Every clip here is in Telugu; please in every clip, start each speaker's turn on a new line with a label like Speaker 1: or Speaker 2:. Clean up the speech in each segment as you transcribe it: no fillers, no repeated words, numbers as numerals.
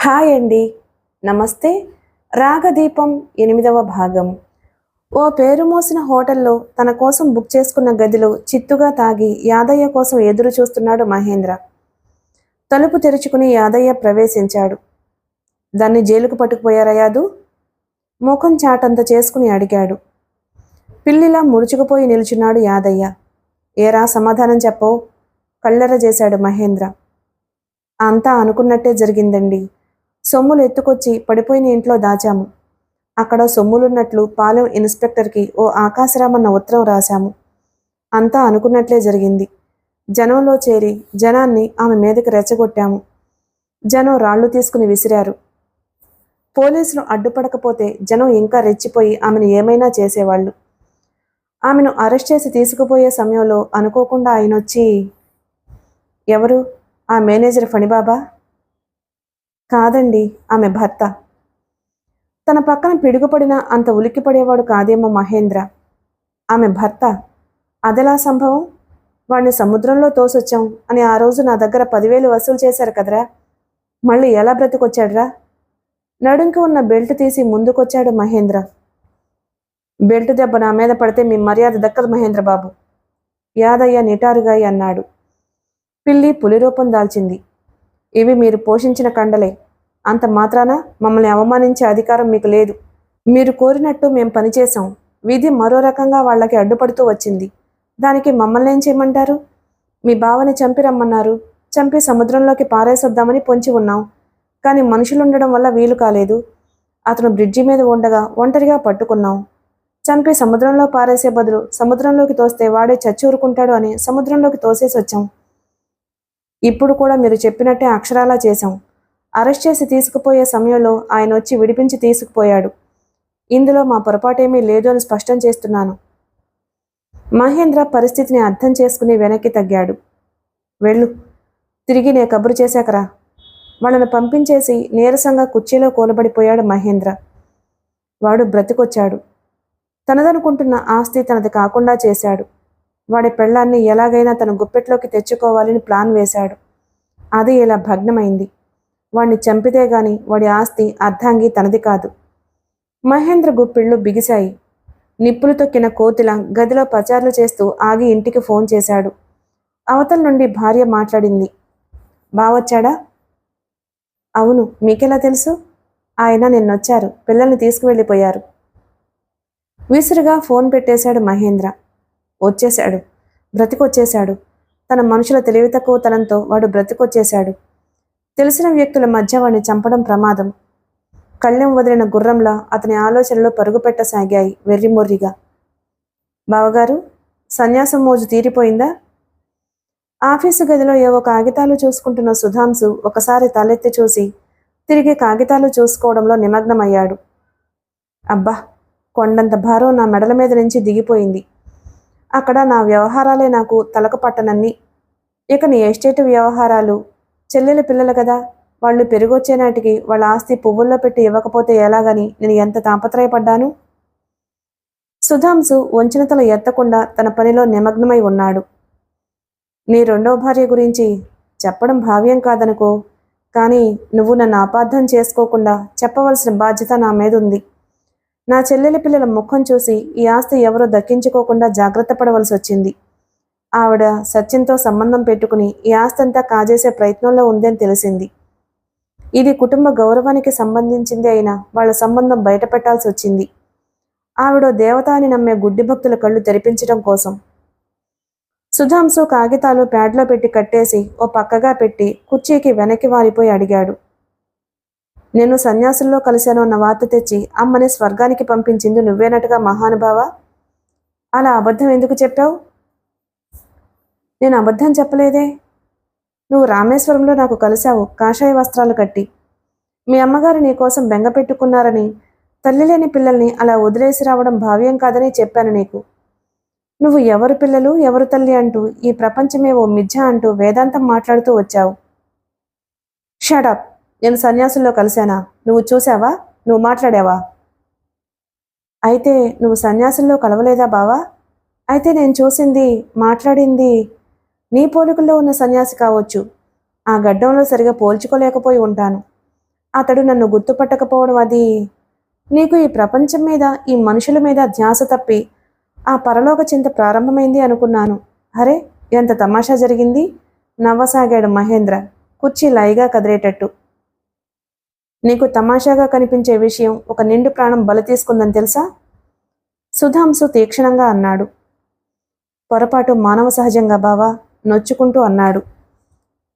Speaker 1: హాయ్ అండి. నమస్తే. రాగదీపం 8వ భాగం. ఓ పేరు మోసిన హోటల్లో తన కోసం బుక్ చేసుకున్న గదిలో చిత్తుగా తాగి యాదయ్య కోసం ఎదురు చూస్తున్నాడు మహేంద్ర. తలుపు తెరుచుకుని యాదయ్య ప్రవేశించాడు. దాన్ని జైలుకు పట్టుకుపోయారా యాదు? ముఖం చాటంత చేసుకుని అడిగాడు. పిల్లిలా ముడుచుకుపోయి నిలుచున్నాడు యాదయ్య. ఏరా సమాధానం చెప్పవు? కళ్ళెర చేశాడు మహేంద్ర. అంతా అనుకున్నట్టే జరిగిందండి. సొమ్ములు ఎత్తుకొచ్చి పడిపోయిన ఇంట్లో దాచాము. అక్కడ సొమ్ములున్నట్లు పాలెం ఇన్స్పెక్టర్కి ఓ ఆకాశరామన్న ఉత్తరం రాశాము. అంతా అనుకున్నట్లే జరిగింది. జనంలో చేరి జనాన్ని ఆమె మీదకి రెచ్చగొట్టాము. జనం రాళ్లు తీసుకుని విసిరారు. పోలీసులు అడ్డుపడకపోతే జనం ఇంకా రెచ్చిపోయి ఆమెను ఏమైనా చేసేవాళ్ళు. ఆమెను అరెస్ట్ చేసి తీసుకుపోయే సమయంలో అనుకోకుండా ఆయనొచ్చి, ఎవరు? ఆ మేనేజర్ ఫణిబాబా? కాదండి, ఆమె భర్త. తన పక్కన పిడుగుపడిన అంత ఉలిక్కిపడేవాడు కాదేమో మహేంద్ర. ఆమె భర్త. అదెలా సంభవం? వాడిని సముద్రంలో తోసొచ్చాం అని ఆ రోజు నా దగ్గర 10,000 వసూలు చేశారు కదరా. మళ్ళీ ఎలా బ్రతికొచ్చాడురా? నడుంకి ఉన్న బెల్ట్ తీసి ముందుకొచ్చాడు మహేంద్ర. బెల్ట్ దెబ్బ నా మీద పడితే మీ మర్యాద దక్కదు మహేంద్ర బాబు, యాదయ్య నిటారుగా అన్నాడు. పిల్లి పులి రూపం దాల్చింది. ఇవి మీరు పోషించిన కండలే. అంత మాత్రాన మమ్మల్ని అవమానించే అధికారం మీకు లేదు. మీరు కోరినట్టు మేం పనిచేశాం. విధి మరో రకంగా వాళ్ళకి అడ్డుపడుతూ వచ్చింది. దానికి మమ్మల్ని ఏం చేయమంటారు? మీ బావని చంపి రమ్మన్నారు. చంపి సముద్రంలోకి పారేసొద్దామని పొంచి ఉన్నాం. కానీ మనుషులుండడం వల్ల వీలు కాలేదు. అతను బ్రిడ్జి మీద ఉండగా ఒంటరిగా పట్టుకున్నాం. చంపి సముద్రంలో పారేసే బదులు సముద్రంలోకి తోస్తే వాడే చచ్చూరుకుంటాడు అని సముద్రంలోకి తోసేసి వచ్చాం. ఇప్పుడు కూడా మీరు చెప్పినట్టే అక్షరాలా చేశాం. అరెస్ట్ చేసి తీసుకుపోయే సమయంలో ఆయన వచ్చి విడిపించి తీసుకుపోయాడు. ఇందులో మా పొరపాటేమీ లేదు అని స్పష్టం చేస్తున్నాను. మహేంద్ర పరిస్థితిని అర్థం చేసుకుని వెనక్కి తగ్గాడు. వెళ్ళు, తిరిగి నే కబురు చేశాకరా. వాళ్ళను పంపించేసి నీరసంగా కుర్చీలో కూలబడిపోయాడు మహేంద్ర. వాడు బ్రతికొచ్చాడు. తనదనుకుంటున్న ఆస్తి తనది కాకుండా చేశాడు. వాడి పెళ్ళాన్ని ఎలాగైనా తన గుప్పెట్లోకి తెచ్చుకోవాలని ప్లాన్ వేశాడు. అది ఇలా భగ్నమైంది. వాణ్ణి చంపితే గాని వాడి ఆస్తి అర్ధాంగి తనది కాదు. మహేంద్ర గుప్పిళ్ళు బిగిశాయి. నిప్పులు తొక్కిన కోతిల గదిలో పచార్లు చేస్తూ ఆగి ఇంటికి ఫోన్ చేశాడు. అవతల నుండి భార్య మాట్లాడింది. బావొచ్చాడా? అవును, మీకెలా తెలుసు? ఆయన నిన్నొచ్చారు, పిల్లల్ని తీసుకువెళ్ళిపోయారు. విసురుగా ఫోన్ పెట్టేశాడు మహేంద్ర. వచ్చేశాడు, బ్రతికొచ్చేశాడు. తన మనుషుల తెలివి తక్కువ తనంతో వాడు బ్రతికొచ్చేశాడు. తెలిసిన వ్యక్తుల మధ్య వాడిని చంపడం ప్రమాదం. కళ్ళెం వదిలిన గుర్రంలా అతని ఆలోచనలు పరుగుపెట్టసాగాయి వెర్రిమొర్రిగా. బావగారు, సన్యాసం మోజు తీరిపోయిందా? ఆఫీసు గదిలో ఏవో కాగితాలు చూసుకుంటున్న సుధాంశు ఒకసారి తలెత్తి చూసి తిరిగి కాగితాలు చూసుకోవడంలో నిమగ్నమయ్యాడు. అబ్బా, కొండంత భారం నా మెడల మీద నుంచి దిగిపోయింది. అక్కడ నా వ్యవహారాలే నాకు తలకు పట్టనన్ని. ఇక నీ ఎస్టేట్ వ్యవహారాలు. చెల్లెలు పిల్లలు కదా, వాళ్ళు పెరిగొచ్చే నాటికి వాళ్ళ ఆస్తి పువ్వుల్లో పెట్టి ఇవ్వకపోతే ఎలాగని నేను ఎంత తాపత్రయపడ్డాను. సుధాంశు వంచిన తల ఎత్తకుండా తన పనిలో నిమగ్నమై ఉన్నాడు. నీ రెండో భార్య గురించి చెప్పడం భావ్యం కాదనుకో, కానీ నువ్వు నన్ను అపార్థం చేసుకోకుండా చెప్పవలసిన బాధ్యత నా మీద ఉంది. నా చెల్లెలి పిల్లల ముఖం చూసి ఈ ఆస్తి ఎవరో దక్కించుకోకుండా జాగ్రత్త పడవలసి వచ్చింది. ఆవిడ సత్యంతో సంబంధం పెట్టుకుని ఈ ఆస్తి అంతా కాజేసే ప్రయత్నంలో ఉందని తెలిసింది. ఇది కుటుంబ గౌరవానికి సంబంధించింది అయినా వాళ్ళ సంబంధం బయట పెట్టాల్సి వచ్చింది. ఆవిడ దేవత అని నమ్మే గుడ్డి భక్తుల కళ్ళు తెరిపించడం కోసం. సుధాంశు కాగితాలు ప్యాడ్లో పెట్టి కట్టేసి ఓ పక్కగా పెట్టి కుర్చీకి వెనక్కి వారిపోయి అడిగాడు. నేను సన్యాసుల్లో కలిశాను అన్న వార్త తెచ్చి అమ్మని స్వర్గానికి పంపించింది నువ్వేనట్టుగా మహానుభావ. అలా అబద్ధం ఎందుకు చెప్పావు? నేను అబద్ధం చెప్పలేదే. నువ్వు రామేశ్వరంలో నాకు కలిశావు కాషాయ వస్త్రాలు కట్టి. మీ అమ్మగారు నీ కోసం బెంగ పెట్టుకున్నారని, తల్లి లేని పిల్లల్ని అలా వదిలేసి రావడం భావ్యం కాదని చెప్పాను నీకు. నువ్వు ఎవరు పిల్లలు ఎవరు తల్లి అంటూ ఈ ప్రపంచమే ఓ మిథ్య అంటూ వేదాంతం మాట్లాడుతూ వచ్చావు. షటప్. నేను సన్యాసుల్లో కలిశానా? నువ్వు చూసావా? నువ్వు మాట్లాడావా? అయితే నువ్వు సన్యాసుల్లో కలవలేదా బావా? అయితే నేను చూసింది, మాట్లాడింది నీ పోలికల్లో ఉన్న సన్యాసి కావచ్చు. ఆ గడ్డంలో సరిగా పోల్చుకోలేకపోయి ఉంటాను. అతడు నన్ను గుర్తుపట్టకపోవడం అది నీకు ఈ ప్రపంచం మీద ఈ మనుషుల మీద ధ్యాస తప్పి ఆ పరలోక చింత ప్రారంభమైంది అనుకున్నాను. అరే ఎంత తమాషా జరిగింది, నవ్వసాగాడు మహేంద్ర కుర్చీ లైగా కదిలేటట్టు. నీకు తమాషాగా కనిపించే విషయం ఒక నిండు ప్రాణం బలి తీసుకుందని తెలుసా? సుధాంశు తీక్షణంగా అన్నాడు. పొరపాటు మానవ సహజంగా బావా, నొచ్చుకుంటూ అన్నాడు.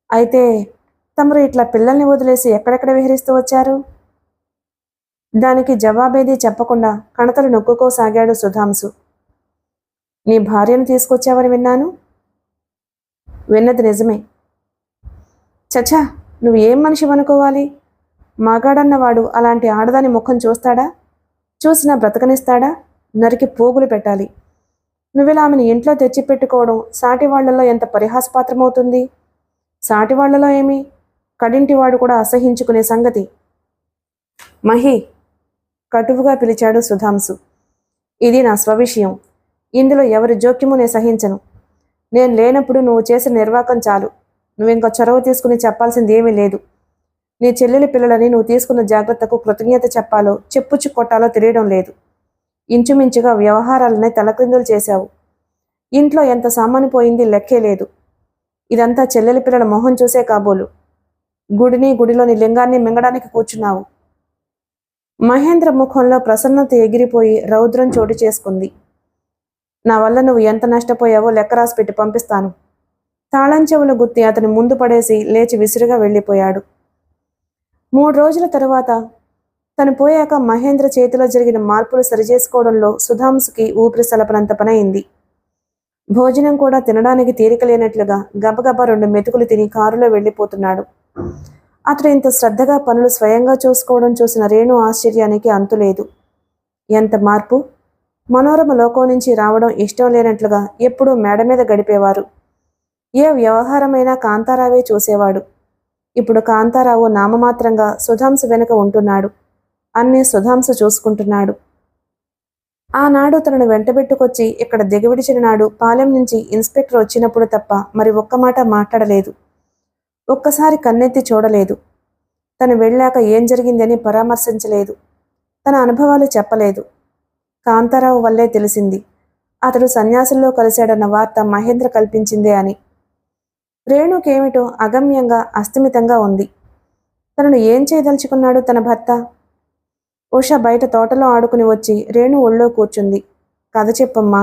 Speaker 1: అయితే తమరు ఇట్లా పిల్లల్ని వదిలేసి ఎక్కడెక్కడ విహరిస్తూ వచ్చారు? దానికి జవాబేదీ చెప్పకుండా కణతలు నొక్కుకోసాగాడు సుధాంశు. నీ భార్యను తీసుకొచ్చావని విన్నాను. విన్నది నిజమే. చచ్చా, నువ్వు ఏం మనిషివనుకోవాలి? మగాడన్నవాడు అలాంటి ఆడదాని ముఖం చూస్తాడా? చూసినా బ్రతకనిస్తాడా? నరికి పోగులు పెట్టాలి. నువ్విలా ఆమెను ఇంట్లో తెచ్చిపెట్టుకోవడం సాటి వాళ్లలో ఎంత పరిహాసపాత్రమవుతుంది. సాటి వాళ్లలో ఏమి, కడింటివాడు కూడా అసహించుకునే సంగతి. మహి, కటువుగా పిలిచాడు సుధాంశు. ఇది నా స్వవిషయం. ఇందులో ఎవరి జోక్యము నేను సహించను. నేను లేనప్పుడు నువ్వు చేసిన నిర్వాకం చాలు. నువ్వింకా చొరవ తీసుకుని చెప్పాల్సింది ఏమీ లేదు. నీ చెల్లెలి పిల్లలని నువ్వు తీసుకున్న జాగ్రత్తకు కృతజ్ఞత చెప్పాలో చెప్పుచ్చు కొట్టాలో తెలియడం లేదు. ఇంచుమించుగా వ్యవహారాలనే తలక్రిందులు చేశావు. ఇంట్లో ఎంత సామాను పోయింది లెక్కే లేదు. ఇదంతా చెల్లెలి పిల్లల మొహం చూసే కాబోలు. గుడిలోని లింగాన్ని మింగడానికి కూర్చున్నావు. మహేంద్ర ముఖంలో ప్రసన్నత ఎగిరిపోయి రౌద్రం చోటు చేసుకుంది. నా వల్ల నువ్వు ఎంత నష్టపోయావో లెక్క రాసి పెట్టి పంపిస్తాను. తాళం చెవుల గుత్తి అతని ముందు పడేసి లేచి విసురుగా వెళ్ళిపోయాడు. 3 రోజుల తరువాత తను పోయాక మహేంద్ర చేతిలో జరిగిన మార్పులు సరిచేసుకోవడంలో సుధాంశుకి ఊపిరి సలపనంత పనయింది. భోజనం కూడా తినడానికి తీరిక లేనట్లుగా గబగబా 2 మెతుకులు తిని కారులో వెళ్ళిపోతున్నాడు. అతడు ఇంత శ్రద్ధగా పనులు స్వయంగా చూసుకోవడం చూసిన రేణు ఆశ్చర్యానికి అంతులేదు. ఎంత మార్పు! మనోరమ లోకం నుంచి రావడం ఇష్టం లేనట్లుగా ఎప్పుడూ మేడ మీద గడిపేవారు. ఏ వ్యవహారమైనా కాంతారావే చూసేవాడు. ఇప్పుడు కాంతారావు నామమాత్రంగా సుధాంశు వెనుక ఉంటున్నాడు. అన్నీ సుధాంశు చూసుకుంటున్నాడు. ఆనాడు తనను వెంటబెట్టుకొచ్చి ఇక్కడ దిగవిడిచిన నాడు పాలెం నుంచి ఇన్స్పెక్టర్ వచ్చినప్పుడు తప్ప మరి ఒక్క మాట మాట్లాడలేదు. ఒక్కసారి కన్నెత్తి చూడలేదు. తను వెళ్ళాక ఏం జరిగిందని పరామర్శించలేదు. తన అనుభవాలు చెప్పలేదు. కాంతారావు వల్లే తెలిసింది అతడు సన్యాసుల్లో కలిశాడన్న వార్త మహేంద్ర కల్పించిందే అని. రేణుకేమిటో అగమ్యంగా అస్థిమితంగా ఉంది. తనను ఏం చేయదలుచుకున్నాడు తన భర్త? ఉష బయట తోటలో ఆడుకుని వచ్చి రేణు ఒళ్ళో కూర్చుంది. కథ చెప్పమ్మా.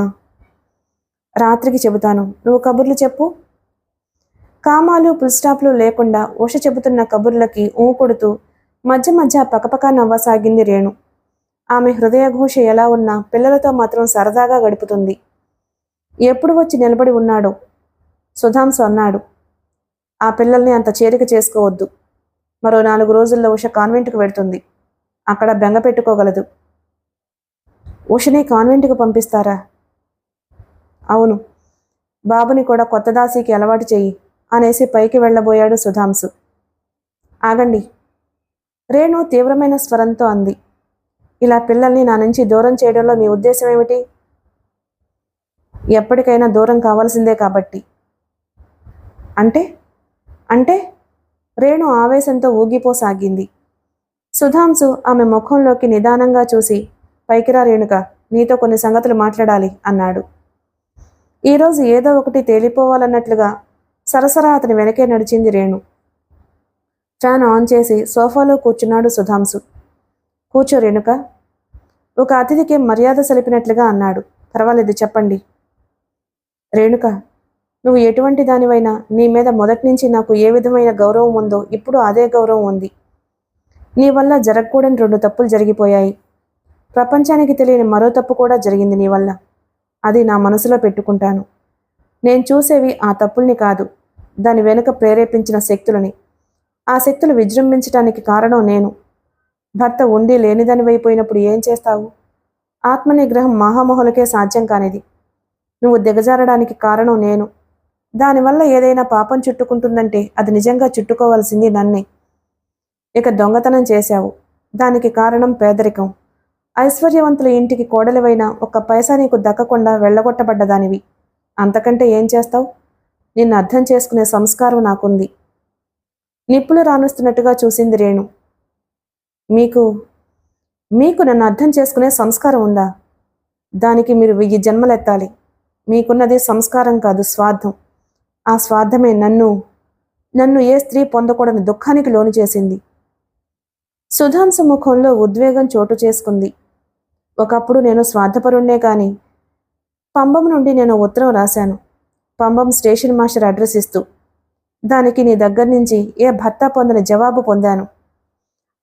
Speaker 1: రాత్రికి చెబుతాను, నువ్వు కబుర్లు చెప్పు. కామాలు పుల్స్టాప్లు లేకుండా ఉష చెబుతున్న కబుర్లకి ఊపుడుతూ మధ్య మధ్య పకపకా నవ్వసాగింది రేణు. ఆమె హృదయఘోష ఎలా ఉన్నా పిల్లలతో మాత్రం సరదాగా గడుపుతుంది. ఎప్పుడు వచ్చి నిలబడి ఉన్నాడో. సుధాంశు అన్నాడు, ఆ పిల్లల్ని అంత చేరిక చేసుకోవద్దు. మరో 4 రోజుల్లో ఉష కాన్వెంట్కి వెడుతుంది. అక్కడ బెంగ పెట్టుకోగలదు. ఉషని కాన్వెంట్కి పంపిస్తారా? అవును, బాబుని కూడా కొత్త దాసీకి అలవాటు చెయ్యి అనేసి పైకి వెళ్ళబోయాడు సుధాంశు. ఆగండి, రేణు తీవ్రమైన స్వరంతో అంది. ఇలా పిల్లల్ని నా నుంచి దూరం చేయడంలో మీ ఉద్దేశం ఏమిటి? ఎప్పటికైనా దూరం కావాల్సిందే కాబట్టి. అంటే అంటే రేణు ఆవేశంతో ఊగిపోసాగింది. సుధాంశు ఆమె ముఖంలోకి నిదానంగా చూసి, పైకిరా రేణుక, నీతో కొన్ని సంగతులు మాట్లాడాలి అన్నాడు. ఈరోజు ఏదో ఒకటి తేలిపోవాలన్నట్లుగా సరసరా అతని వెనకే నడిచింది రేణు. ఫ్యాన్ ఆన్ చేసి సోఫాలో కూర్చున్నాడు సుధాంశు. కూర్చో రేణుక, ఒక అతిథికి మర్యాద సలిపినట్లుగా అన్నాడు. పర్వాలేదు, చెప్పండి. రేణుక, నువ్వు ఎటువంటి దానివైనా నీ మీద మొదటి నుంచి నాకు ఏ విధమైన గౌరవం ఉందో ఇప్పుడు అదే గౌరవం ఉంది. నీ వల్ల జరగకూడని 2 తప్పులు జరిగిపోయాయి. ప్రపంచానికి తెలియని మరో తప్పు కూడా జరిగింది నీ వల్ల. అది నా మనసులో పెట్టుకుంటాను. నేను చూసేవి ఆ తప్పుల్ని కాదు, దాని వెనుక ప్రేరేపించిన శక్తులని. ఆ శక్తులు విజృంభించటానికి కారణం నేను. భర్త ఉండి లేనిదానివైపోయినప్పుడు ఏం చేస్తావు? ఆత్మనిగ్రహం మహామహులకే సాధ్యం కానిది. నువ్వు దిగజారడానికి కారణం నేను. దానివల్ల ఏదైనా పాపం చుట్టుకుంటుందంటే అది నిజంగా చుట్టుకోవాల్సింది నన్నే. ఇక దొంగతనం చేశావు. దానికి కారణం పేదరికం. ఐశ్వర్యవంతుల ఇంటికి కోడలివైన ఒక్క పైసా నీకు దక్కకుండా వెళ్ళగొట్టబడ్డదానివి. అంతకంటే ఏం చేస్తావు? నిన్ను అర్థం చేసుకునే సంస్కారం నాకుంది. నిప్పులు రానుస్తున్నట్టుగా చూసింది రేణు. మీకు మీకు నన్ను అర్థం చేసుకునే సంస్కారం ఉందా? దానికి మీరు 1000 జన్మలెత్తాలి. మీకున్నది సంస్కారం కాదు, స్వార్థం. ఆ స్వార్థమే నన్ను ఏ స్త్రీ పొందకూడని దుఃఖానికి లోను చేసింది. సుధాంశు ముఖంలో ఉద్వేగం చోటు చేసుకుంది. ఒకప్పుడు నేను స్వార్థపరుణ్ణే కాని పంబం నుండి నేను ఉత్తరం రాశాను. పంబం స్టేషన్ మాస్టర్ అడ్రస్ ఇస్తూ. దానికి నీ దగ్గర నుంచి ఏ భర్త పొందని జవాబు పొందాను.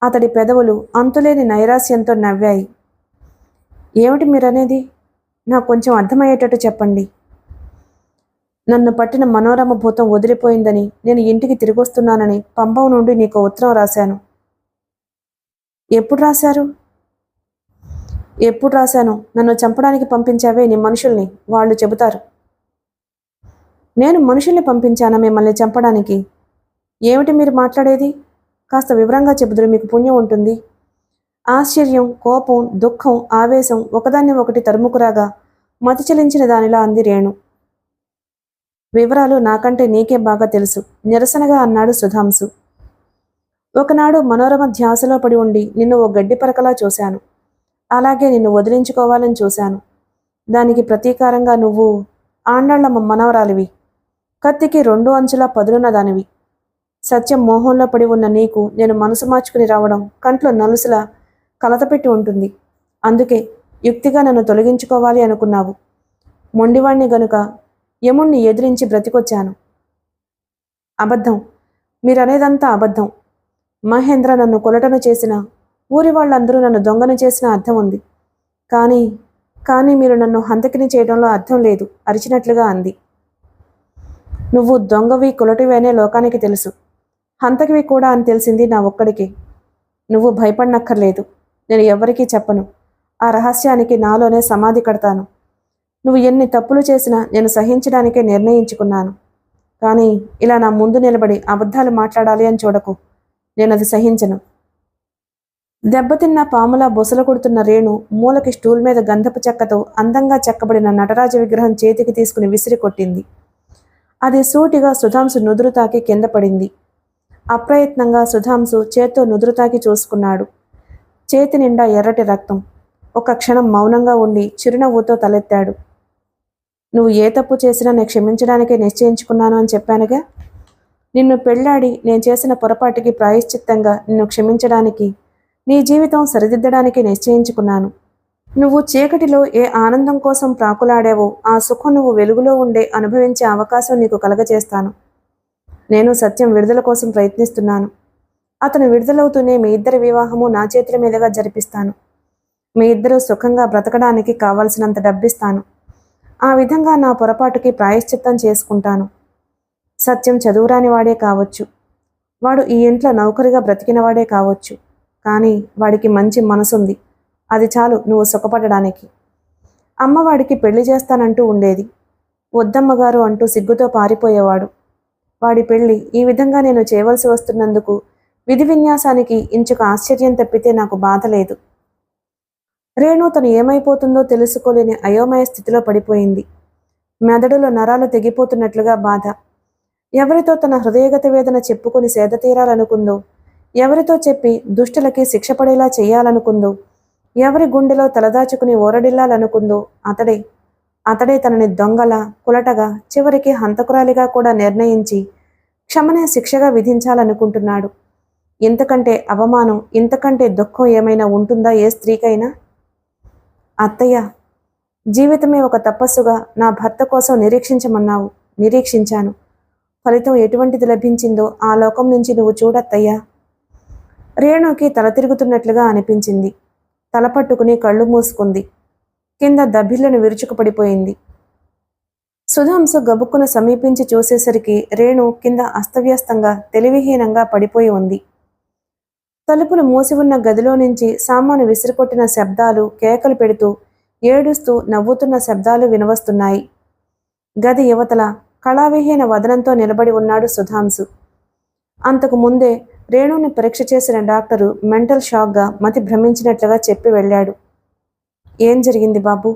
Speaker 1: అతడి పెదవులు అంతులేని నైరాస్యంతో నవ్వాయి. ఏమిటి మీరనేది? నాకు కొంచెం అర్థమయ్యేటట్టు చెప్పండి. నన్ను పట్టిన మనోరమ భూతం వదిలిపోయిందని, నేను ఇంటికి తిరిగొస్తున్నానని పంబం నుండి నీకు ఉత్తరం రాశాను. ఎప్పుడు రాశారు? ఎప్పుడు రాశాను? నన్ను చంపడానికి పంపించావే నీ మనుషుల్ని, వాళ్ళు చెబుతారు. నేను మనుషుల్ని పంపించానా మిమ్మల్ని చంపడానికి? ఏమిటి మీరు మాట్లాడేది? కాస్త వివరంగా చెబుదురు, మీకు పుణ్యం ఉంటుంది. ఆశ్చర్యం, కోపం, దుఃఖం, ఆవేశం ఒకదాన్ని ఒకటి తరుముకురాగా మతిచలించిన దానిలా అంది రేణు. వివరాలు నాకంటే నీకే బాగా తెలుసు, నిరసనగా అన్నాడు సుధాంశు. ఒకనాడు మనోరమ ధ్యాసలో పడి ఉండి నిన్ను ఓ గడ్డి పరకలా చూశాను. అలాగే నిన్ను వదిలించుకోవాలని చూశాను. దానికి ప్రతీకారంగా నువ్వు ఆండాళ్ల మనవరాలివి, కత్తికి 2 అంచులా పదునున్న దానివి. సత్యం మోహంలో పడి ఉన్న నీకు నేను మనసు మార్చుకుని రావడం కంట్లో నలుసులా కలతపెట్టి ఉంటుంది. అందుకే యుక్తిగా నన్ను తొలగించుకోవాలి అనుకున్నావు. మొండివాణ్ణి గనుక యముణ్ణి ఎదిరించి బ్రతికొచ్చాను. అబద్ధం, మీరనేదంతా అబద్ధం. మహేంద్ర నన్ను కొలటను చేసిన, ఊరి వాళ్ళందరూ నన్ను దొంగను చేసిన అర్థం ఉంది. కానీ మీరు నన్ను హంతకిని చేయడంలో అర్థం లేదు అరిచినట్లుగా అంది. నువ్వు దొంగవి కొలటివి అనే లోకానికి తెలుసు, హంతకివి కూడా అని తెలిసింది నా ఒక్కడికి. నువ్వు భయపడనక్కర్లేదు, నేను ఎవ్వరికీ చెప్పను. ఆ రహస్యానికి నాలోనే సమాధి కడతాను. నువ్వు ఎన్ని తప్పులు చేసినా నేను సహించడానికే నిర్ణయించుకున్నాను. కానీ ఇలా నా ముందు నిలబడి అబద్ధాలు మాట్లాడాలి అని చూడకు, నేనది సహించను. దెబ్బతిన్న పాములా బొసలు కొడుతున్న రేణు మూలకి స్టూల్ మీద గంధపు చెక్కతో అందంగా చెక్కబడిన నటరాజ విగ్రహం చేతికి తీసుకుని విసిరి కొట్టింది. అది సూటిగా సుధాంశు నుదురు తాకి కింద పడింది. అప్రయత్నంగా సుధాంశు చేత్తో నుదురు తాకి చూసుకున్నాడు. చేతి నిండా ఎర్రటి రక్తం. ఒక క్షణం మౌనంగా ఉండి చిరునవ్వుతో తలెత్తాడు. నువ్వు ఏ తప్పు చేసినా నేను క్షమించడానికే నిశ్చయించుకున్నాను అని చెప్పానుగా. నిన్ను పెళ్లాడి నేను చేసిన పొరపాటుకి ప్రాయశ్చిత్తంగా నిన్ను క్షమించడానికి, నీ జీవితం సరిదిద్దడానికి నిశ్చయించుకున్నాను. నువ్వు చీకటిలో ఏ ఆనందం కోసం ప్రాకులాడావో ఆ సుఖం నువ్వు వెలుగులో ఉండే అనుభవించే అవకాశం నీకు కలగచేస్తాను. నేను సత్యం విడుదల కోసం ప్రయత్నిస్తున్నాను. అతను విడుదలవుతూనే మీ ఇద్దరి వివాహము నా చేతుల మీదుగా జరిపిస్తాను. మీ ఇద్దరూ సుఖంగా బ్రతకడానికి కావలసినంత డబ్బిస్తాను. ఆ విధంగా నా పొరపాటుకి ప్రాయశ్చిత్తం చేసుకుంటాను. సత్యం చదువురాని వాడే కావచ్చు, వాడు ఈ ఇంట్లో నౌకరిగా బ్రతికినవాడే కావచ్చు, కానీ వాడికి మంచి మనసుంది. అది చాలు నువ్వు సుఖపడడానికి. అమ్మవాడికి పెళ్లి చేస్తానంటూ ఉండేది. వద్దమ్మగారు అంటూ సిగ్గుతో పారిపోయేవాడు. వాడి పెళ్లి ఈ విధంగా నేను చేయవలసి వస్తున్నందుకు విధి విన్యాసానికి ఇంచుక ఆశ్చర్యం తప్పితే నాకు బాధ లేదు. రేణు తను ఏమైపోతుందో తెలుసుకోలేని అయోమయ స్థితిలో పడిపోయింది. మెదడులో నరాలు తెగిపోతున్నట్లుగా బాధ. ఎవరితో తన హృదయగత వేదన చెప్పుకొని సేద తీరాలనుకుందో, ఎవరితో చెప్పి దుష్టులకి శిక్ష పడేలా చేయాలనుకుందో, ఎవరి గుండెలో తలదాచుకుని ఓరడిల్లాలనుకుందో అతడే తనని దొంగల కులటగా చివరికి హంతకురాలిగా కూడా నిర్ణయించి క్షమనే శిక్షగా విధించాలనుకుంటున్నాడు. ఇంతకంటే అవమానం, ఇంతకంటే దుఃఖం ఏమైనా ఉంటుందా ఏ స్త్రీకైనా? అత్తయ్య, జీవితమే ఒక తపస్సుగా నా భర్త కోసం నిరీక్షించమన్నావు. నిరీక్షించాను. ఫలితం ఎటువంటిది లభించిందో ఆ లోకం నుంచి నువ్వు చూడత్తయ్యా. రేణుకి తల తిరుగుతున్నట్లుగా అనిపించింది. తల పట్టుకుని కళ్ళు మూసుకుంది. కింద దభిళ్లను విరుచుకుపడిపోయింది. సుధాంశు గబుక్కున సమీపించి చూసేసరికి రేణు కింద అస్తవ్యస్తంగా తెలివిహీనంగా పడిపోయి ఉంది. తలుపులు మూసి ఉన్న గదిలో నుంచి సామాను విసిరికొట్టిన శబ్దాలు, కేకలు పెడుతూ ఏడుస్తూ నవ్వుతున్న శబ్దాలు వినవస్తున్నాయి. గది యువతల కళావిహీన వదనంతో నిలబడి ఉన్నాడు సుధాంశు. అంతకు ముందే రేణుని పరీక్ష చేసిన డాక్టరు మెంటల్ షాక్గా మతి భ్రమించినట్లుగా చెప్పి వెళ్ళాడు. ఏం జరిగింది బాబు?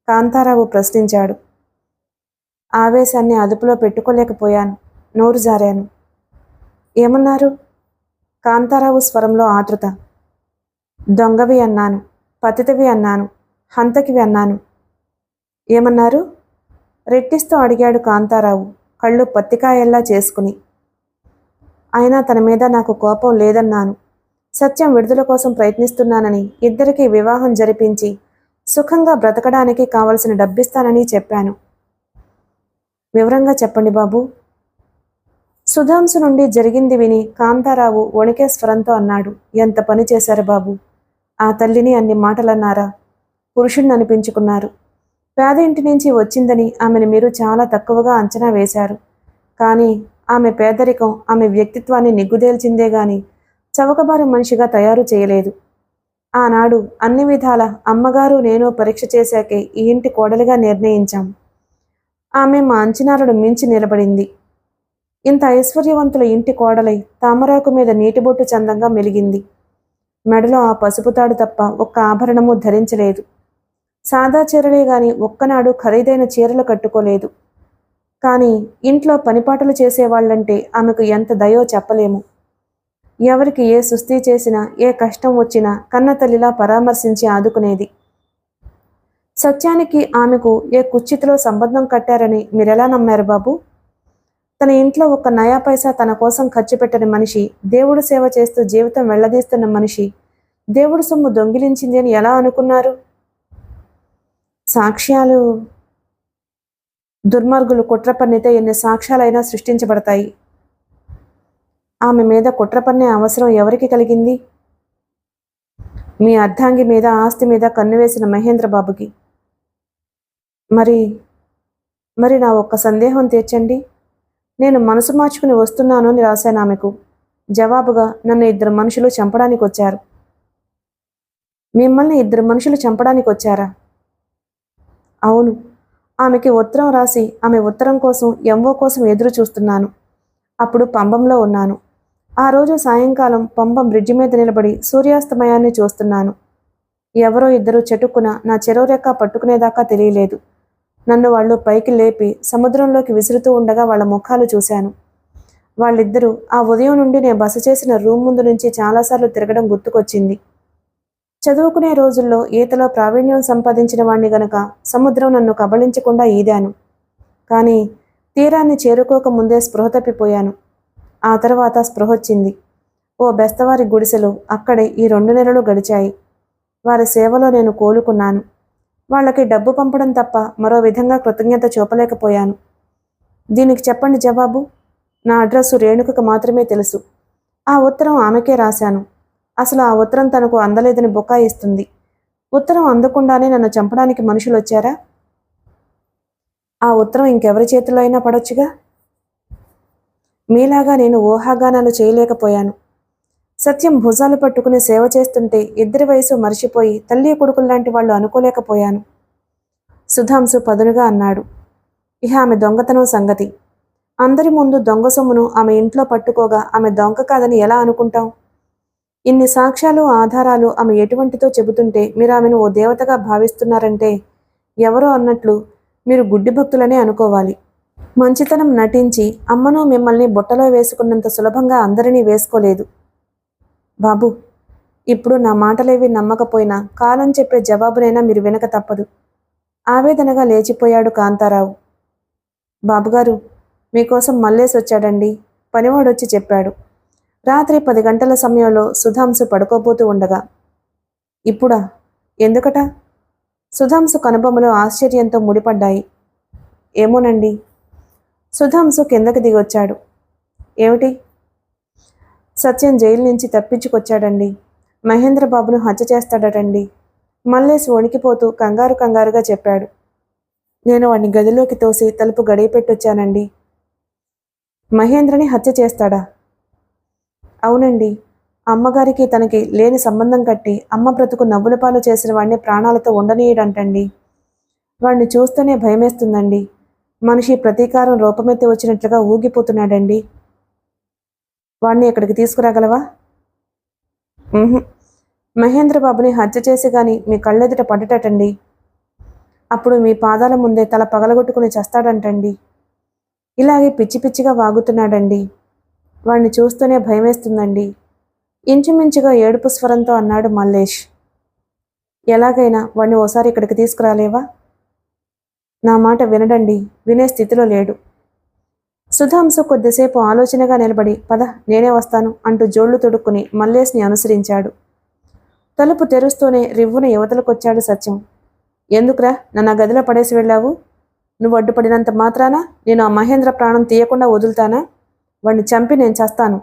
Speaker 1: కాంతారావు ప్రశ్నించాడు. ఆవేశాన్ని అదుపులో పెట్టుకోలేకపోయాను. నోరు జారాను. ఏమన్నారు? కాంతారావు స్వరంలో ఆతృత. దొంగవి అన్నాను, పతితవి అన్నాను, హంతకివి అన్నాను. ఏమన్నారు? రెట్టిస్తూ అడిగాడు కాంతారావు, కళ్ళు పత్తికాయల్లా చేసుకుని. అయినా తన మీద నాకు కోపం లేదన్నాను. సత్యం విడుదల కోసం ప్రయత్నిస్తున్నానని, ఇద్దరికీ వివాహం జరిపించి సుఖంగా బ్రతకడానికి కావలసిన డబ్బిస్తానని చెప్పాను. వివరంగా చెప్పండి బాబు. సుధాంశు నుండి జరిగింది విని కాంతారావు వణికే స్వరంతో అన్నాడు, ఎంత పని చేశారు బాబు. ఆ తల్లిని అన్ని మాటలన్నారా? పురుషుణ్ణి అనిపించుకున్నారు. పేదింటి నుంచి వచ్చిందని ఆమెను మీరు చాలా తక్కువగా అంచనా వేశారు. కానీ ఆమె పేదరికం ఆమె వ్యక్తిత్వాన్ని నిగ్గుదేల్చిందే గాని చవకబారి మనిషిగా తయారు చేయలేదు. ఆనాడు అన్ని విధాల అమ్మగారు నేను పరీక్ష చేశాకే ఈ ఇంటి కోడలిగా నిర్ణయించాం. ఆమె మా అంచనాలను మించి నిలబడింది. ఇంత ఐశ్వర్యవంతుల ఇంటి కోడలై తామరాకు మీద నీటిబొట్టు చందంగా మెలిగింది. మెడలో ఆ పసుపుతాడు తప్ప ఒక్క ఆభరణము ధరించలేదు. సాదా చీరలే గాని ఒక్కనాడు ఖరీదైన చీరలు కట్టుకోలేదు. కానీ ఇంట్లో పనిపాటలు చేసేవాళ్లంటే ఆమెకు ఎంత దయో చెప్పలేము. ఎవరికి ఏ సుస్థి చేసినా, ఏ కష్టం వచ్చినా కన్నతల్లిలా పరామర్శించి ఆదుకునేది. సత్యానికి ఆమెకు ఏ కుచ్చితిలో సంబంధం కట్టారని మీరెలా నమ్మారు బాబు? తన ఇంట్లో ఒక్క నయా పైసా తన కోసం ఖర్చు పెట్టని మనిషి, దేవుడు సేవ చేస్తూ జీవితం వెళ్లదీస్తున్న మనిషి దేవుడు సొమ్ము దొంగిలించింది అని ఎలా అనుకున్నారు? సాక్ష్యాలు. దుర్మార్గులు కుట్ర పన్నితే ఎన్ని సాక్ష్యాలైనా సృష్టించబడతాయి. ఆమె మీద కుట్ర పన్నే అవసరం ఎవరికి కలిగింది? మీ అర్ధాంగి మీద, ఆస్తి మీద కన్ను వేసిన మహేంద్రబాబుకి. మరి నా ఒక్క సందేహం తీర్చండి. నేను మనసు మార్చుకుని వస్తున్నాను అని రాశాను ఆమెకు. జవాబుగా నన్ను ఇద్దరు మనుషులు చంపడానికి వచ్చారు. మిమ్మల్ని ఇద్దరు మనుషులు చంపడానికి వచ్చారా? అవును. ఆమెకి ఉత్తరం రాసి ఆమె ఉత్తరం కోసం ఎంఓ కోసం ఎదురు చూస్తున్నాను. అప్పుడు పంబంలో ఉన్నాను. ఆ రోజు సాయంకాలం పంబం బ్రిడ్జి మీద నిలబడి సూర్యాస్తమయాన్ని చూస్తున్నాను. ఎవరో ఇద్దరు చటుక్కున నా చెరోరెక్క పట్టుకునేదాకా తెలియలేదు. నన్ను వాళ్ళు పైకి లేపి సముద్రంలోకి విసురుతూ ఉండగా వాళ్ళ ముఖాలు చూశాను. వాళ్ళిద్దరూ ఆ ఉదయం నుండి నేను బస చేసిన రూమ్ ముందు నుంచి చాలాసార్లు తిరగడం గుర్తుకొచ్చింది. చదువుకునే రోజుల్లో ఈతలో ప్రావీణ్యం సంపాదించిన వాణ్ణి గనక సముద్రం నన్ను కబళించకుండా ఈదాను. కానీ తీరాన్ని చేరుకోక ముందే స్పృహ తప్పిపోయాను. ఆ తర్వాత స్పృహొచ్చింది. ఓ బెస్తవారి గుడిసెలో అక్కడే ఈ 2 నెలలు గడిచాయి. వారి సేవలో నేను కోలుకున్నాను. వాళ్ళకి డబ్బు పంపడం తప్ప మరో విధంగా కృతజ్ఞత చూపలేకపోయాను. దీనికి చెప్పండి జవాబు. నా అడ్రస్సు రేణుకకు మాత్రమే తెలుసు. ఆ ఉత్తరం ఆమెకే రాశాను. అసలు ఆ ఉత్తరం తనకు అందలేదని బుకాయిస్తుంది. ఉత్తరం అందకుండానే నన్ను చంపడానికి మనుషులు వచ్చారా? ఆ ఉత్తరం ఇంకెవరి చేతిలో అయినా పడొచ్చుగా. మీలాగా నేను ఊహాగానాలు చేయలేకపోయాను. సత్యం భుజాలు పట్టుకుని సేవ చేస్తుంటే ఇద్దరి వయసు మర్చిపోయి తల్లి కొడుకుల్లాంటి వాళ్ళు అనుకోలేకపోయాను. సుధాంశు పదునుగా అన్నాడు. ఇహ ఆమె దొంగతనం సంగతి. అందరి ముందు దొంగ సొమ్మును ఆమె ఇంట్లో పట్టుకోగా ఆమె దొంగ కాదని ఎలా అనుకుంటాం? ఇన్ని సాక్ష్యాలు, ఆధారాలు ఆమె ఎటువంటితో చెబుతుంటే మీరు ఆమెను ఓ దేవతగా భావిస్తున్నారంటే ఎవరో అన్నట్లు మీరు గుడ్డి భక్తులనే అనుకోవాలి. మంచితనం నటించి అమ్మను మిమ్మల్ని బుట్టలో వేసుకున్నంత సులభంగా అందరినీ వేసుకోలేదు. బాబు, ఇప్పుడు నా మాటలేవి నమ్మకపోయినా కాలం చెప్పే జవాబునైనా మీరు వినక తప్పదు. ఆవేదనగా లేచిపోయాడు కాంతారావు. బాబుగారు, మీకోసం మల్లేసి వచ్చాడండి, పనివాడొచ్చి చెప్పాడు. రాత్రి 10 గంటల సమయంలో సుధాంశు పడుకోబోతూ ఉండగా. ఇప్పుడా? ఎందుకట? సుధాంశు కనుబొమ్మలు ఆశ్చర్యంతో ముడిపడ్డాయి. ఏమోనండి. సుధాంశు కిందకి దిగొచ్చాడు. ఏమిటి? సత్యం జైలు నుంచి తప్పించుకొచ్చాడండి. మహేంద్రబాబును హత్య చేస్తాడటండి. మల్లేసి వణికిపోతూ కంగారుగా చెప్పాడు. నేను వాడిని గదిలోకి తోసి తలుపు గడియపెట్టొచ్చానండి. మహేంద్రని హత్య చేస్తాడా? అవునండి. అమ్మగారికి తనకి లేని సంబంధం కట్టి అమ్మ బ్రతుకు నవ్వుల పాలు చేసిన వాడిని ప్రాణాలతో ఉండనీయడంటండి. వాడిని చూస్తూనే భయమేస్తుందండి. మనిషి ప్రతీకారం రూపమెత్తి వచ్చినట్లుగా ఊగిపోతున్నాడండి. వాడిని ఇక్కడికి తీసుకురాగలవా? మహేంద్రబాబుని హత్య చేసి గాని మీ కళ్ళెదుట పడ్డటండి. అప్పుడు మీ పాదాల ముందే తల పగలగొట్టుకుని చస్తాడంటండి. ఇలాగే పిచ్చి పిచ్చిగా వాగుతున్నాడండి. వాడిని చూస్తూనే భయమేస్తుందండి. ఇంచుమించుగా ఏడుపు స్వరంతో అన్నాడు మల్లేష్. ఎలాగైనా వాణ్ణి ఓసారి ఇక్కడికి తీసుకురాలేవా? నా మాట వినడండి, వినే స్థితిలో లేడు. సుధాంశు కొద్దిసేపు ఆలోచనగా నిలబడి పద నేనే వస్తాను అంటూ జోళ్లు తొడుక్కుని మల్లేష్ని అనుసరించాడు. తలుపు తెరుస్తూనే రివ్వున యువతలకొచ్చాడు సత్యం. ఎందుకురా నన్ను ఆ గదిలో పడేసి వెళ్ళావు? నువ్వు అడ్డుపడినంత మాత్రాన నేను ఆ మహేంద్ర ప్రాణం తీయకుండా వదులుతానా? వాణ్ణి చంపి నేను చస్తాను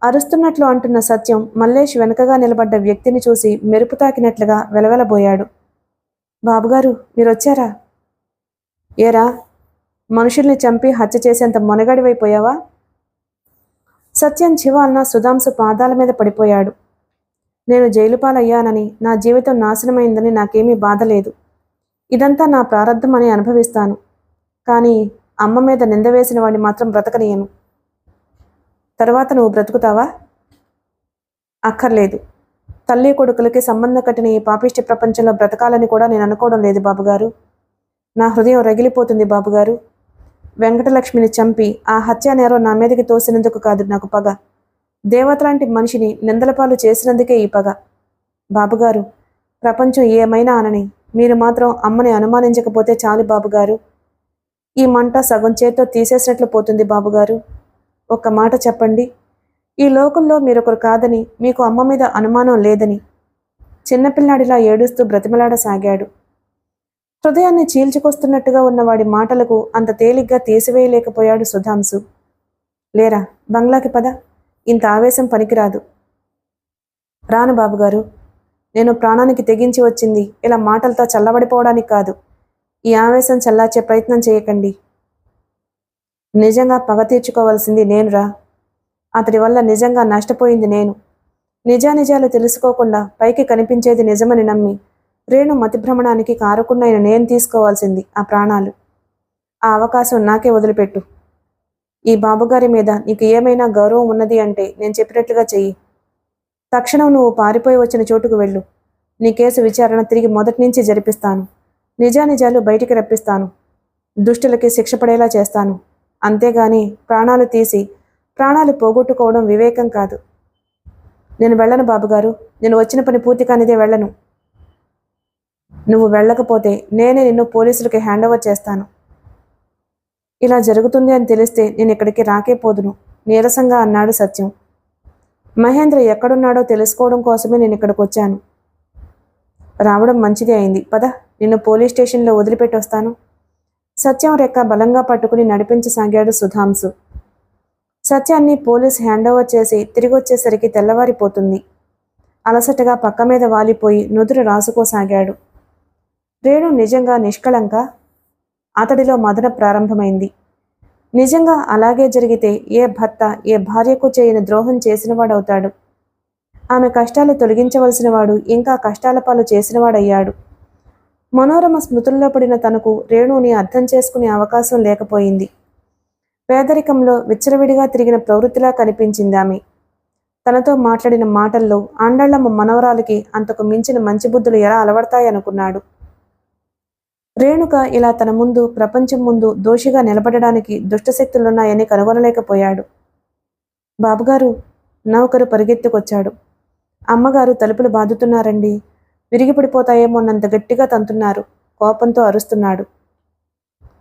Speaker 1: అరుస్తున్నట్లు అంటున్న సత్యం మల్లేష్ వెనకగా నిలబడ్డ వ్యక్తిని చూసి మెరుపు తాకినట్లుగా వెలవెలబోయాడు. బాబుగారు మీరొచ్చారా? ఏరా మనుషుల్ని చంపి హత్య చేసేంత మొనగడివైపోయావా? సత్యం చివాలన సుధాంశు పాదాల మీద పడిపోయాడు. నేను జైలు పాలయ్యానని, నా జీవితం నాశనమైందని నాకేమీ బాధ లేదు. ఇదంతా నా ప్రారంధం అని అనుభవిస్తాను. కానీ అమ్మ మీద నింద వేసిన వాడిని మాత్రం బ్రతకనీయను. తర్వాత నువ్వు బ్రతుకుతావా? అక్కర్లేదు. తల్లి కొడుకులకి సంబంధం కట్టిన ఈ పాపిష్టి ప్రపంచంలో బ్రతకాలని కూడా నేను అనుకోవడం లేదు బాబుగారు. నా హృదయం రగిలిపోతుంది బాబుగారు. వెంకటలక్ష్మిని చంపి ఆ హత్యా నేరం నా మీదకి తోసినందుకు కాదు నాకు పగ. దేవతలాంటి మనిషిని నిందలపాలు చేసినందుకే ఈ పగ. బాబుగారు ప్రపంచం ఏమైనా అనని, మీరు మాత్రం అమ్మని అనుమానించకపోతే చాలు బాబుగారు. ఈ మంట సగం చేత్తో తీసేసినట్లు పోతుంది బాబుగారు. ఒక్క మాట చెప్పండి, ఈ లోకంలో మీరొకరు కాదని, మీకు అమ్మ మీద అనుమానం లేదని. చిన్నపిల్లాడిలా ఏడుస్తూ బ్రతిమలాడసాగాడు. హృదయాన్ని చీల్చుకొస్తున్నట్టుగా ఉన్నవాడి మాటలకు అంత తేలిగ్గా తీసివేయలేకపోయాడు సుధాంశు. లేరా బంగ్లాకి పద, ఇంత ఆవేశం పనికిరాదు. రాను బాబుగారు, నేను ప్రాణానికి తెగించి వచ్చింది ఇలా మాటలతో చల్లబడిపోవడానికి కాదు. ఈ ఆవేశం చల్లార్చే ప్రయత్నం చేయకండి. నిజంగా పగ తీర్చుకోవాల్సింది నేనురా. అతడి వల్ల నిజంగా నష్టపోయింది నేను. నిజానిజాలు తెలుసుకోకుండా పైకి కనిపించేది నిజమని నమ్మి రేణు మతిభ్రమణానికి కారకున్నైన నేను తీసుకోవాల్సింది ఆ ప్రాణాలు. ఆ అవకాశం నాకే వదిలిపెట్టు. ఈ బాబుగారి మీద నీకు ఏమైనా గౌరవం ఉన్నది అంటే నేను చెప్పినట్లుగా చెయ్యి. తక్షణం నువ్వు పారిపోయి వచ్చిన చోటుకు వెళ్ళు. నీ కేసు విచారణ తిరిగి మొదటి నుంచి జరిపిస్తాను. నిజానిజాలు బయటికి రప్పిస్తాను. దుష్టులకి శిక్ష పడేలా చేస్తాను. అంతేగాని ప్రాణాలు తీసి ప్రాణాలు పోగొట్టుకోవడం వివేకం కాదు. నేను వెళ్ళను బాబుగారు. నేను వచ్చిన పని పూర్తి కానిదే వెళ్ళను. నువ్వు వెళ్ళకపోతే నేనే నిన్ను పోలీసులకి హ్యాండ్ ఓవర్ చేస్తాను. ఇలా జరుగుతుంది అని తెలిస్తే నేను ఇక్కడికి రాకే పోదును నీరసంగా అన్నాడు సత్యం. మహేంద్ర ఎక్కడున్నాడో తెలుసుకోవడం కోసమే నేను ఇక్కడికి వచ్చాను. రావడం మంచిదే అయింది. పద నిన్ను పోలీస్ స్టేషన్లో వదిలిపెట్టి వస్తాను. సత్యం రెక్క బలంగా పట్టుకుని నడిపించసాగాడు సుధాంశు. సత్యాన్ని పోలీస్ హ్యాండ్ ఓవర్ చేసి తిరిగి వచ్చేసరికి తెల్లవారిపోతుంది. అలసటగా పక్క మీద వాలిపోయి నుదురు రాసుకోసాగాడు. రేణు నిజంగా నిష్కళంక? అతడిలో మదన ప్రారంభమైంది. నిజంగా అలాగే జరిగితే ఏ భర్త ఏ భార్యకు చేయని ద్రోహం చేసినవాడవుతాడు. ఆమె కష్టాలు తొలగించవలసిన వాడు ఇంకా కష్టాల పాలు చేసినవాడయ్యాడు. మనోరమ స్మృతుల్లో పడిన తనకు రేణుని అర్థం చేసుకునే అవకాశం లేకపోయింది. పేదరికంలో విచ్చలవిడిగా తిరిగిన ప్రవృత్తిలా కనిపించింది ఆమె. తనతో మాట్లాడిన మాటల్లో ఆండాళ్ళమ్మ మనవరాలికి అంతకు మించిన మంచి బుద్ధులు ఎలా అలవడతాయనుకున్నాడు. రేణుక ఇలా తన ముందు ప్రపంచం ముందు దోషిగా నిలబడడానికి దుష్టశక్తులున్నాయని కనుగొనలేకపోయాడు. బాబుగారు, నౌకరు పరిగెత్తుకొచ్చాడు. అమ్మగారు తలుపులు బాదుతున్నారండి. విరిగిపడిపోతాయేమోన్నంత గట్టిగా తంతున్నారు. కోపంతో అరుస్తున్నాడు.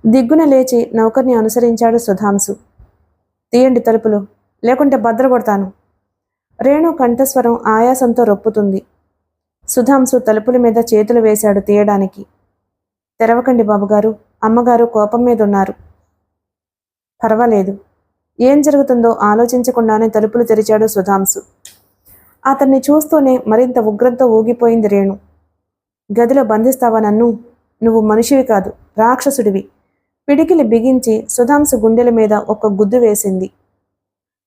Speaker 1: దిగ్గున లేచి నౌకర్ని అనుసరించాడు సుధాంశు. తీయండి తలుపులు, లేకుంటే భద్రకొడతాను. రేణు కంఠస్వరం ఆయాసంతో రొప్పుతుంది. సుధాంశు తలుపుల మీద చేతులు వేశాడు తీయడానికి. తెరవకండి బాబుగారు, అమ్మగారు కోపం మీద ఉన్నారు. పర్వాలేదు. ఏం జరుగుతుందో ఆలోచించకుండానే తలుపులు తెరిచాడు సుధాంశు. అతన్ని చూస్తూనే మరింత ఉగ్రంతో ఊగిపోయింది రేణు. గదిలో బంధిస్తావా నన్ను? నువ్వు మనిషివి కాదు, రాక్షసుడివి. పిడికిలి బిగించి సుధాంశు గుండెల మీద ఒక్క గుద్దు వేసింది.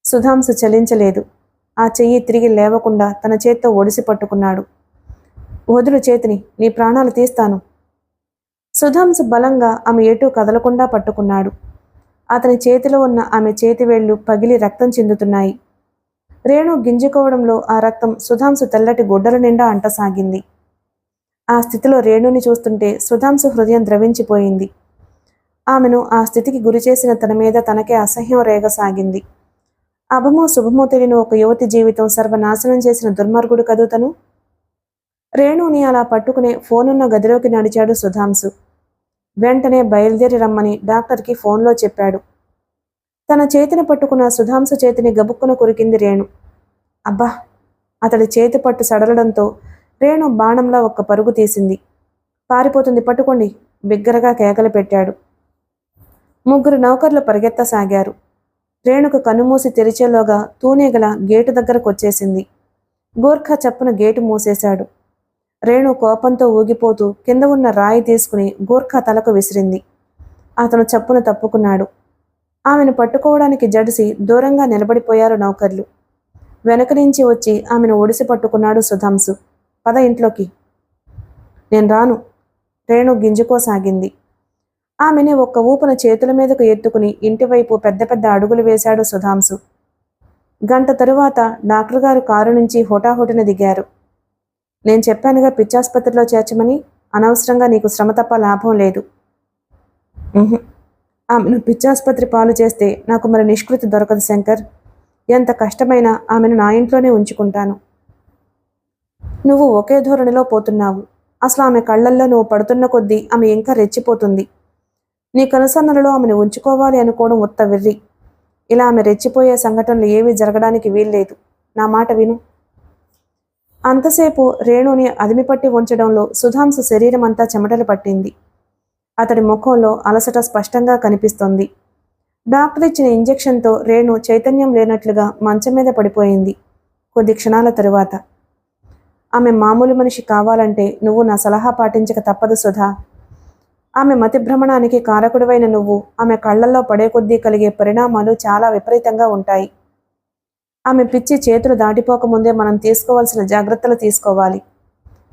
Speaker 1: సుధాంశు చలించలేదు. ఆ చెయ్యి తిరిగి లేవకుండా తన చేత్తో ఒడిసి పట్టుకున్నాడు. వదులు చేతిని, నీ ప్రాణాలు తీస్తాను. సుధాంశు బలంగా ఆమె ఎటూ కదలకుండా పట్టుకున్నాడు. అతని చేతిలో ఉన్న ఆమె చేతివేళ్లు పగిలి రక్తం చిందుతున్నాయి. రేణు గింజుకోవడంలో ఆ రక్తం సుధాంశు తెల్లటి గుడ్డల నిండా అంటసాగింది. ఆ స్థితిలో రేణుని చూస్తుంటే సుధాంశు హృదయం ద్రవించిపోయింది. ఆమెను ఆ స్థితికి గురిచేసిన తన మీద తనకే అసహ్యం రేగసాగింది. అభమో శుభమో తెలియని ఒక యువతి జీవితం సర్వనాశనం చేసిన దుర్మార్గుడు కదూ తను. రేణుని అలా పట్టుకునే ఫోనున్న గదిలోకి నడిచాడు సుధాంశు. వెంటనే బయలుదేరి రమ్మని డాక్టర్కి ఫోన్లో చెప్పాడు. తన చేతిని పట్టుకున్న సుధాంశు చేతిని గబుక్కున కొరికింది రేణు. అబ్బా! అతడి చేతి పట్టు సడలడంతో రేణు బాణంలా ఒక్క పరుగు తీసింది. పారిపోతుంది, పట్టుకోండి! బిగ్గరగా కేకలు పెట్టాడు. ముగ్గురు నౌకర్లు పరిగెత్తసాగారు. రేణుకు కన్నుమూసి తెరిచేలోగా తూనీగల గేటు దగ్గరకొచ్చేసింది. గోర్ఖా చప్పున గేటు మూసేశాడు. రేణు కోపంతో ఊగిపోతూ కింద ఉన్న రాయి తీసుకుని గోర్ఖా తలకు విసిరింది. అతను చప్పున తప్పుకున్నాడు. ఆమెను పట్టుకోవడానికి జడిసి దూరంగా నిలబడిపోయారు నౌకర్లు. వెనక నుంచి వచ్చి ఆమెను ఒడిసి పట్టుకున్నాడు సుధాంశు. పద ఇంట్లోకి. నేను రాను. రేణు గింజుకోసాగింది. ఆమెని ఒక్క ఊపున చేతుల మీదకు ఎత్తుకుని ఇంటివైపు పెద్ద పెద్ద అడుగులు వేశాడు సుధాంశు. గంట తరువాత డాక్టర్ గారు కారు నుంచి హుటాహుటిన దిగారు. నేను చెప్పానుగా పిచ్చాసుపత్రిలో చేర్చమని. అనవసరంగా నీకు శ్రమ తప్ప లాభం లేదు. ఆమెను పిచ్చాసుపత్రి పాలు చేస్తే నాకు మరి నిష్కృతి దొరకదు శంకర్. ఎంత కష్టమైనా ఆమెను నా ఇంట్లోనే ఉంచుకుంటాను. నువ్వు ఒకే ధోరణిలో పోతున్నావు. అసలు ఆమె కళ్ళల్లో నువ్వు పడుతున్న కొద్దీ ఆమె ఇంకా రెచ్చిపోతుంది. నీ కనుసన్నలలో ఆమెను ఉంచుకోవాలి అనుకోవడం ఉత్త వెర్రి. ఇలా ఆమె రెచ్చిపోయే సంఘటనలు ఏవీ జరగడానికి వీల్లేదు. నా మాట విను. అంతసేపు రేణుని అదిమిపట్టి ఉంచడంలో సుధాంశు శరీరం అంతా చెమటలు పట్టింది. అతడి ముఖంలో అలసట స్పష్టంగా కనిపిస్తోంది. డాక్టర్ ఇచ్చిన ఇంజెక్షన్తో రేణు చైతన్యం లేనట్లుగా మంచం మీద పడిపోయింది. కొద్ది క్షణాల తరువాత, ఆమె మామూలు మనిషి కావాలంటే నువ్వు నా సలహా పాటించక తప్పదు సుధా. ఆమె మతిభ్రమణానికి కారకుడివైన నువ్వు ఆమె కళ్లల్లో పడే కొద్దీ కలిగే పరిణామాలు చాలా విపరీతంగా ఉంటాయి. ఆమె పిచ్చి చేతులు దాటిపోకముందే మనం తీసుకోవాల్సిన జాగ్రత్తలు తీసుకోవాలి.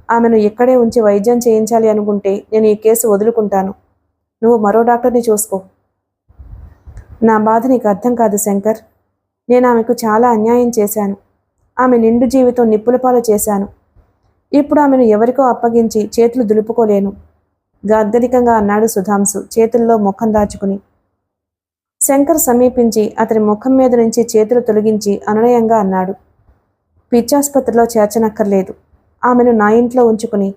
Speaker 1: ఆమెను ఇక్కడే ఉంచి వైద్యం చేయించాలి అనుకుంటే నేను ఈ కేసు వదులుకుంటాను. నువ్వు మరో డాక్టర్ని చూసుకో. నా బాధ నీకు అర్థం కాదు శంకర్. నేను ఆమెకు చాలా అన్యాయం చేశాను. ఆమె నిండు జీవితం నిప్పులపాలు చేశాను. ఇప్పుడు ఆమెను ఎవరికో అప్పగించి చేతులు దులుపుకోలేను, గాద్గదికంగా అన్నాడు సుధాంశు చేతుల్లో ముఖం దాచుకుని. శంకర్ సమీపించి అతని ముఖం మీద నుంచి చేతులు తొలగించి అనునయంగా అన్నాడు. పిచ్చాసుపత్రిలో చేర్చనక్కర్లేదు. ఆమెను నా ఇంట్లో ఉంచుకుని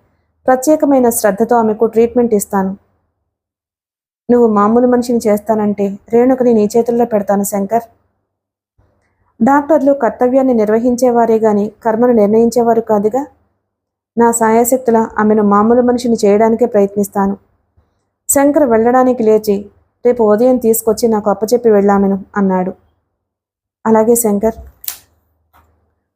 Speaker 1: ప్రత్యేకమైన శ్రద్ధతో ఆమెకు ట్రీట్మెంట్ ఇస్తాను. నువ్వు మామూలు మనిషిని చేస్తానంటే రేణుకని నీ చేతుల్లో పెడతాను శంకర్. డాక్టర్లు కర్తవ్యాన్ని నిర్వహించేవారే గాని కర్మను నిర్ణయించేవారు కాదుగా. నా సాయశక్తుల ఆమెను మామూలు మనిషిని చేయడానికే ప్రయత్నిస్తాను. శంకర్ వెళ్ళడానికి లేచి, రేపు ఉదయం తీసుకొచ్చి నాకు అప్పచెప్పి వెళ్ళామెను అన్నాడు. అలాగే శంకర్.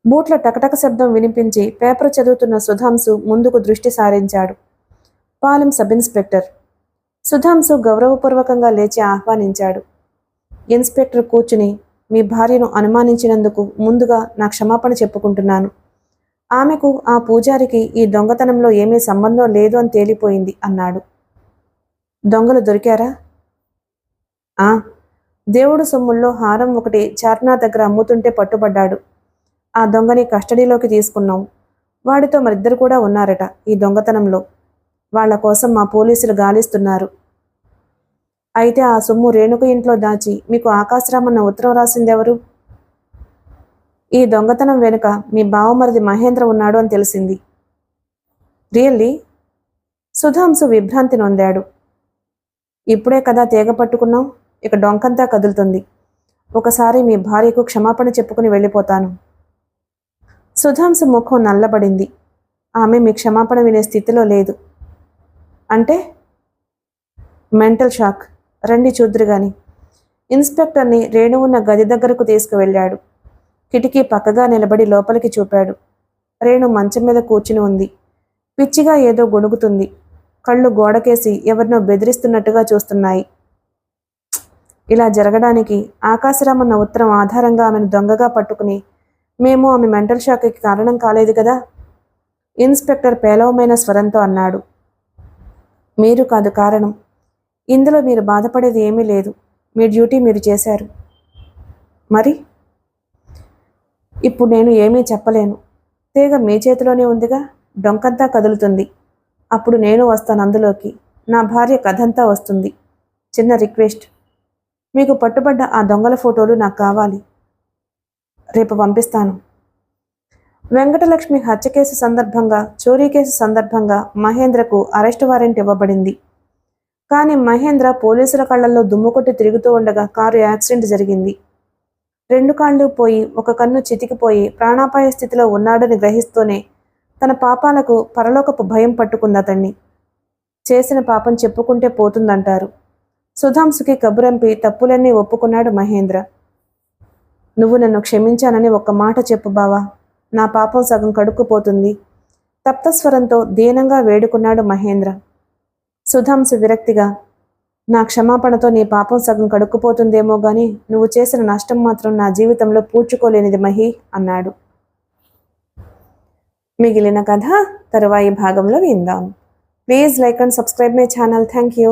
Speaker 1: బూట్ల టకటక శబ్దం వినిపించి పేపర్ చదువుతున్న సుధాంశు ముందుకు దృష్టి సారించాడు. Palem sub inspector. సుధాంశు గౌరవపూర్వకంగా లేచి ఆహ్వానించాడు. ఇన్స్పెక్టర్ కూర్చుని, మీ భార్యను అనుమానించినందుకు ముందుగా నా క్షమాపణ చెప్పుకుంటున్నాను. ఆమెకు ఆ పూజారికి ఈ దొంగతనంలో ఏమీ సంబంధం లేదు అని తేలిపోయింది అన్నాడు. దొంగలు దొరికారా? దేవుడు సొమ్ముల్లో హారం ఒకటి చార్మినార్ దగ్గర అమ్ముతుంటే పట్టుబడ్డాడు. ఆ దొంగని కస్టడీలోకి తీసుకున్నాం. వాడితో మరిద్దరు కూడా ఉన్నారట ఈ దొంగతనంలో. వాళ్ల కోసం మా పోలీసులు గాలిస్తున్నారు. అయితే ఆ సొమ్ము రేణుక ఇంట్లో దాచి మీకు ఆకాశరామన్న ఉత్తరం రాసిందెవరు? ఈ దొంగతనం వెనుక మీ బావమరిది మహేంద్ర ఉన్నాడు అని తెలిసింది. రియల్లీ? సుధాంశు విభ్రాంతి నొందాడు. ఇప్పుడే కదా తీగ పట్టుకున్నాం, ఇక డొంకంతా కదులుతుంది. ఒకసారి మీ భార్యకు క్షమాపణ చెప్పుకుని వెళ్ళిపోతాను. సుధాంశు ముఖం నల్లబడింది. ఆమె మీ క్షమాపణ వినే స్థితిలో లేదు. అంటే? Mental shock. రండి చూద్దురుగాని. ఇన్స్పెక్టర్ని రేణు ఉన్న గది దగ్గరకు తీసుకువెళ్ళాడు. కిటికీ పక్కగా నిలబడి లోపలికి చూపాడు. రేణు మంచం మీద కూర్చుని ఉంది. పిచ్చిగా ఏదో గొణుగుతుంది. కళ్ళు గోడకేసి ఎవరినో బెదిరిస్తున్నట్టుగా చూస్తున్నాయి. ఇలా జరగడానికి ఆకాశరామన్న ఉత్తరం ఆధారంగా ఆమెను దొంగగా పట్టుకుని మేము ఆమె మెంటల్ షాక్కి కారణం కాలేదు కదా? ఇన్స్పెక్టర్ పేలవమైన స్వరంతో అన్నాడు. మీరు కాదు కారణం. ఇందులో మీరు బాధపడేది ఏమీ లేదు. మీ డ్యూటీ మీరు చేశారు. మరి ఇప్పుడు నేను ఏమీ చెప్పలేను. తీగ మీ చేతిలోనే ఉందిగా, డొంకంతా కదులుతుంది. అప్పుడు నేను వస్తాను అందులోకి. నా భార్య కథంతా వస్తుంది. చిన్న రిక్వెస్ట్, మీకు పట్టుబడ్డ ఆ దొంగల ఫోటోలు నాకు కావాలి. రేపు పంపిస్తాను. వెంకటలక్ష్మి హత్య కేసు సందర్భంగా, చోరీ కేసు సందర్భంగా మహేంద్రకు అరెస్టు వారెంట్ ఇవ్వబడింది. కానీ మహేంద్ర పోలీసుల కళ్ళల్లో దుమ్ము కొట్టి తిరుగుతూ ఉండగా కారు యాక్సిడెంట్ జరిగింది. 2 కాళ్ళు పోయి, ఒక కన్ను చితికిపోయి ప్రాణాపాయ స్థితిలో ఉన్నాడని గ్రహిస్తూనే తన పాపాలకు పరలోకపు భయం పట్టుకుందతన్ని. చేసిన పాపం చెప్పుకుంటే పోతుందంటారు. సుధాంశుకి కబురంపి తప్పులన్నీ ఒప్పుకున్నాడు మహేంద్ర. నువ్వు నన్ను క్షమించానని ఒక్క మాట చెప్పు బావా, నా పాపం సగం కడుక్కుపోతుంది. తప్తస్వరంతో దీనంగా వేడుకున్నాడు మహేంద్ర. సుధాంశు విరక్తిగా, నా క్షమాపణతో నీ పాపం సగం కడుక్కుపోతుందేమో గాని నువ్వు చేసిన నష్టం మాత్రం నా జీవితంలో పూడ్చుకోలేనిది మహి అన్నాడు. మిగిలిన కథ తరువాయి భాగంలో విందాం. Please like and subscribe my channel. Thank you.